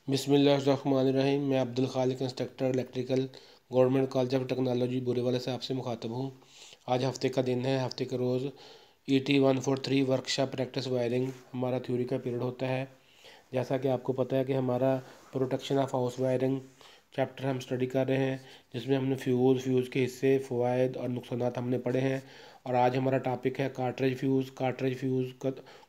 बिस्मिल्लाहिर्रहमानिर्रहीम। मैं Abdul Khaliq instructor electrical government college of technology Burewala से आपसे मुखातब हूँ। आज हफ्ते का दिन है। हफ्ते के रोज़ ET 143 वर्कशॉप प्रैक्टिस वायरिंग हमारा थ्योरी का पीरियड होता है। जैसा कि आपको पता है कि हमारा protection of house wiring chapter हम स्टडी कर रहे हैं, जिसमें हमने फ्यूज़ के हिस्से, फ़वाइद और नुकसानात हमने पढ़े हैं। और आज हमारा टॉपिक है कार्ट्रिज फ्यूज़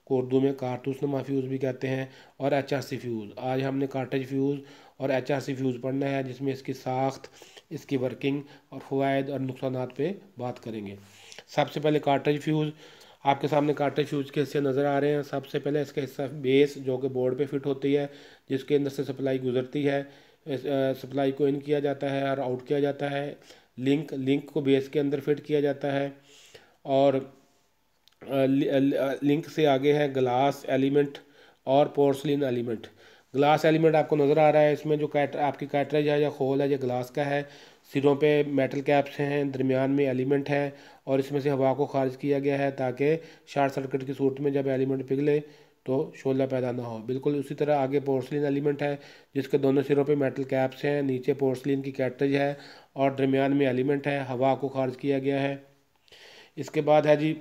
को उर्दू में कारतूसनुमा फ्यूज़ भी कहते हैं, और HRC फ्यूज़। आज हमने कार्ट्रिज फ्यूज़ और HRC फ्यूज़ पढ़ना है, जिसमें इसकी साख्त, इसकी वर्किंग और फ़वाइद और नुकसानात पे बात करेंगे। सबसे पहले कार्ट्रिज फ्यूज़। आपके सामने कार्ट्रिज फ्यूज़ के हिस्से नज़र आ रहे हैं। सबसे पहले इसका हिस्सा बेस, जो कि बोर्ड पे फिट होती है, जिसके अंदर से सप्लाई गुजरती है। सप्लाई को इन किया जाता है और आउट किया जाता है। लिंक को बेस के अंदर फिट किया जाता है। और लिंक से आगे है ग्लास एलिमेंट और पोर्सलिन एलिमेंट। ग्लास एलिमेंट आपको नज़र आ रहा है। इसमें जो आपकी कैटरेज है या खोल है, ये ग्लास का है। सिरों पे मेटल कैप्स हैं, दरमियान में एलिमेंट है, और इसमें से हवा को खारिज किया गया है ताकि शॉर्ट सर्किट की सूरत में जब एलिमेंट पिघले तो शोला पैदा ना हो। बिल्कुल उसी तरह आगे पोर्सलिन एलिमेंट है, जिसके दोनों सिरों पे मेटल कैप्स हैं, नीचे पोर्सलिन की कैटरेज है और दरमियान में एलिमेंट है, हवा को खारिज किया गया है। इसके बाद है जी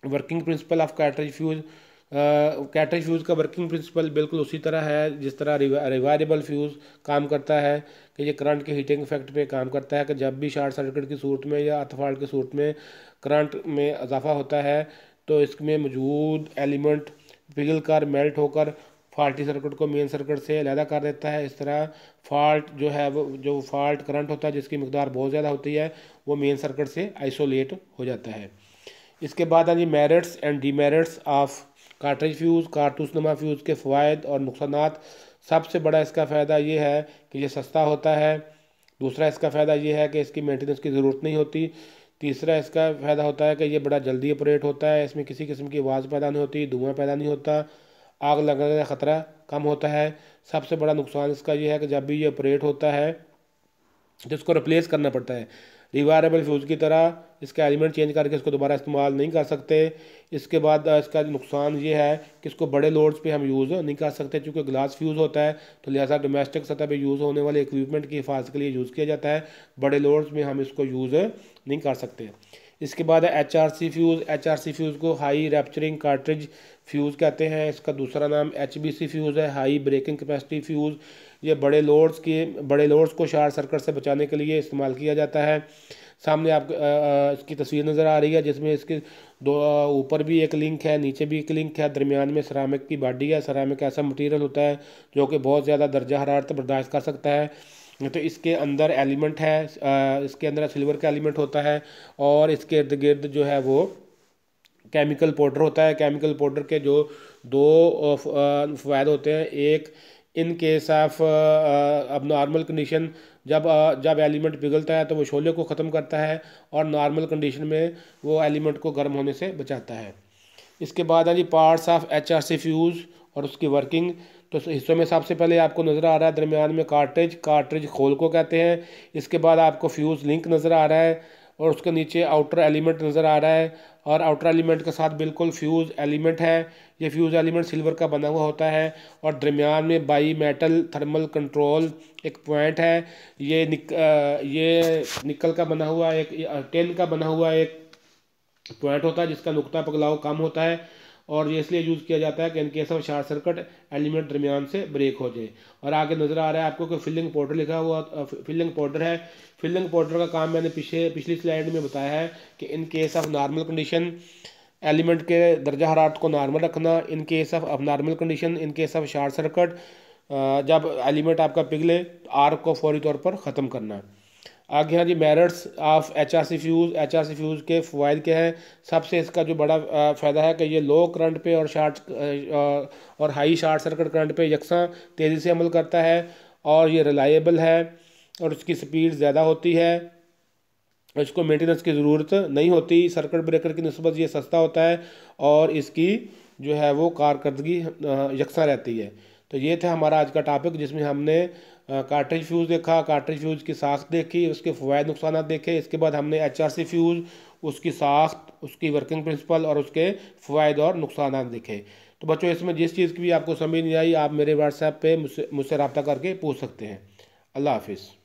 working principle of cartridge fuse. Cartridge fuse का वर्किंग प्रिंसिपल बिल्कुल उसी तरह है जिस तरह रिवायरेबल फ्यूज़ काम करता है, कि ये करंट के हीटिंग इफेक्ट पे काम करता है, कि जब भी शॉर्ट सर्किट की सूरत में या अर्थ फॉल्ट की सूरत में करंट में इजाफा होता है तो इसमें मौजूद एलिमेंट पिघल कर मेल्ट होकर फॉल्टी सर्किट को मेन सर्किट से अलहदा कर देता है। इस तरह फॉल्ट जो है, वो जो फॉल्ट करंट होता है जिसकी मकदार बहुत ज़्यादा होती है, वो मेन सर्किट से आइसोलेट हो जाता है। इसके बाद जी merits and demerits of cartridge fuse, कारतूसनुमा फ्यूज़ के फ़वाइद और नुकसानात। सबसे बड़ा इसका फ़ायदा ये है कि ये सस्ता होता है। दूसरा इसका फ़ायदा ये है कि इसकी मेंटेनेंस की ज़रूरत नहीं होती। तीसरा इसका फ़ायदा होता है कि ये बड़ा जल्दी ऑपरेट होता है, इसमें किसी किस्म की आवाज़ पैदा नहीं होती, धुआं पैदा नहीं होता, आग लगने का ख़तरा कम होता है। सबसे बड़ा नुकसान इसका ये है कि जब भी ये ऑपरेट होता है तो इसको रिप्लेस करना पड़ता है। रिवायरेबल फ्यूज़ की तरह इसका एलिमेंट चेंज करके इसको दोबारा इस्तेमाल नहीं कर सकते। इसके बाद इसका नुकसान ये है कि इसको बड़े लोड्स पे हम यूज़ नहीं कर सकते, क्योंकि ग्लास फ्यूज़ होता है, तो लिहाजा डोमेस्टिक सतह पे यूज़ होने वाले इक्विपमेंट की हिफाजत के लिए यूज़ किया जाता है। बड़े लोड्स में हम इसको यूज़ नहीं कर सकते। इसके बाद है HRC फ्यूज़। HRC फ्यूज़ को हाई रैप्चरिंग कार्ट्रिज फ्यूज़ कहते हैं। इसका दूसरा नाम HBC फ्यूज़ है, हाई ब्रेकिंग कैपेसिटी फ्यूज़। ये बड़े लोड्स को शॉर्ट सर्किट से बचाने के लिए इस्तेमाल किया जाता है। सामने आप इसकी तस्वीर नज़र आ रही है, जिसमें इसके दो ऊपर भी एक लिंक है, नीचे भी एक लिंक है, दरमियान में सिरामिक की बॉडी है। सिरामिक ऐसा मटेरियल होता है जो कि बहुत ज़्यादा दर्जा हरारत बर्दाश्त कर सकता है। तो इसके अंदर एलिमेंट है, इसके अंदर सिल्वर का एलिमेंट होता है, और इसके इर्द गिर्द जो है वो केमिकल पाउडर होता है। केमिकल पाउडर के जो दो फ़ायदे होते हैं, एक इन केस ऑफ अब नॉर्मल कंडीशन, जब एलिमेंट पिघलता है तो वो शोले को ख़त्म करता है, और नॉर्मल कंडीशन में वो एलिमेंट को गर्म होने से बचाता है। इसके बाद है जी पार्ट्स ऑफ HRC फ्यूज़ और उसकी वर्किंग। तो हिस्सों में सबसे पहले आपको नज़र आ रहा है दरमियान में कार्ट्रिज खोल को कहते हैं। इसके बाद आपको फ्यूज़ लिंक नज़र आ रहा है, और उसके नीचे आउटर एलिमेंट नज़र आ रहा है, और आउटर एलिमेंट के साथ बिल्कुल फ्यूज़ एलिमेंट है। ये फ्यूज़ एलिमेंट सिल्वर का बना हुआ होता है, और दरमियान में बाई मेटल थर्मल कंट्रोल एक पॉइंट है। ये निकल का बना हुआ एक टेन का बना हुआ एक पॉइंट होता है, जिसका नुक्ता पगलाव कम होता है, और ये इसलिए यूज़ किया जाता है कि in case of short circuit element दरमियान से ब्रेक हो जाए। और आगे नज़र आ रहा है आपको कि फिलिंग पाउडर लिखा हुआ फिलिंग पाउडर है। फिलिंग पाउडर का काम मैंने पिछली स्लाइड में बताया है कि in case of normal condition element के दर्जा हरारत को नॉर्मल रखना, in case of abnormal condition, in case of short circuit जब एलिमेंट आपका पिघले तो आर्क को फौरी तौर पर ख़त्म करना। आगे हाँ जी merits of HRC fuse. HRC fuse के फ़वाइद क्या हैं? सबसे इसका जो बड़ा फ़ायदा है कि ये लो करंट पे और हाई शॉर्ट सर्किट करंट पे यकसा तेज़ी से अमल करता है, और ये रिलायबल है, और उसकी स्पीड ज़्यादा होती है, इसको मेंटेनेंस की ज़रूरत नहीं होती। सर्किट ब्रेकर की निस्बत ये सस्ता होता है, और इसकी जो है वो कारकर्दगी यकसा रहती है। तो ये था हमारा आज का टॉपिक, जिसमें हमने कार्ट्रिज फ्यूज़ देखा, कार्ट्रिज फ्यूज़ की साख्त देखी, उसके फ़वाइद नुकसानात देखे। इसके बाद हमने HRC फ्यूज़, उसकी साख्त, उसकी वर्किंग प्रिंसिपल और उसके फ़वाइद और नुकसानात देखे। तो बच्चों इसमें जिस चीज़ की भी आपको समझ नहीं आई आप मेरे व्हाट्सएप पे मुझसे रब्ता करके पूछ सकते हैं। अल्लाह हाफिज़।